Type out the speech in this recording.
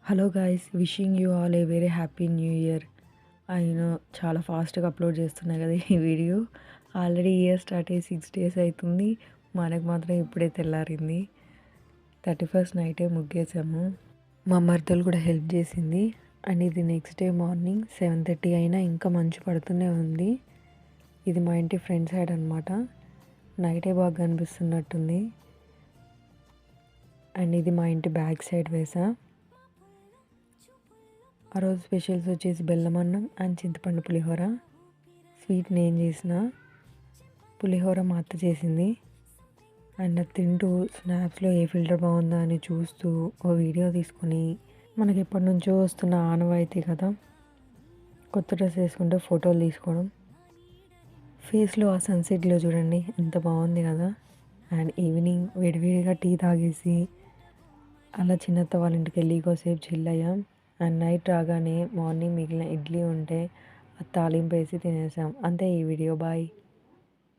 Hello guys, wishing you all a very happy new year. ఆయన చాలా ఫాస్ట్గా upload చేస్తున్నాయి కదా ఈ వీడియో. ఆల్రెడీ ఇయర్ స్టార్ట్ అయ్యి 6 days అవుతుంది. మనకు మాత్రం ఇప్పుడే తెల్లారింది. 31st నైటే ముగ్గేసాము. మా మరదలు కూడా హెల్ప్ చేసింది. అండ్ ఇది నెక్స్ట్ డే మార్నింగ్ 7:30 అయినా ఇంకా మంచు పడుతూనే ఉంది. ఇది మా ఇంటి ఫ్రంట్ సైడ్ అనమాట. నైటే బాగా కనిపిస్తున్నట్టుంది. అండ్ ఇది మా ఇంటి బ్యాక్ సైడ్ వేసా. ఆ రోజు స్పెషల్స్ వచ్చేసి బెల్లం అన్నం అండ్ చింతపండు పులిహోర. స్వీట్ నేను చేసిన, పులిహోర మా అత్త చేసింది. అండ్ అది తింటూ స్నాప్స్లో ఏ ఫిల్టర్ బాగుందా అని చూస్తూ ఓ వీడియో తీసుకొని, మనకి ఎప్పటి నుంచో వస్తున్న ఆనవాయితీ కదా కొత్త డ్రెస్ వేసుకుంటే ఫోటోలు తీసుకోవడం. ఫేస్లో ఆ సన్సెట్లో చూడండి ఎంత బాగుంది కదా. అండ్ ఈవినింగ్ వేడివేడిగా టీ తాగేసి అలా చిన్నత్త వాళ్ళ ఇంటికి వెళ్ళి కోసేపు చిల్ అయ్యాం. అండ్ నైట్ రాగానే మార్నింగ్ మిగిలిన ఇడ్లీ ఉంటే అది తాలింపు వేసి తినేసాం. అంతే ఈ వీడియో. బాయ్.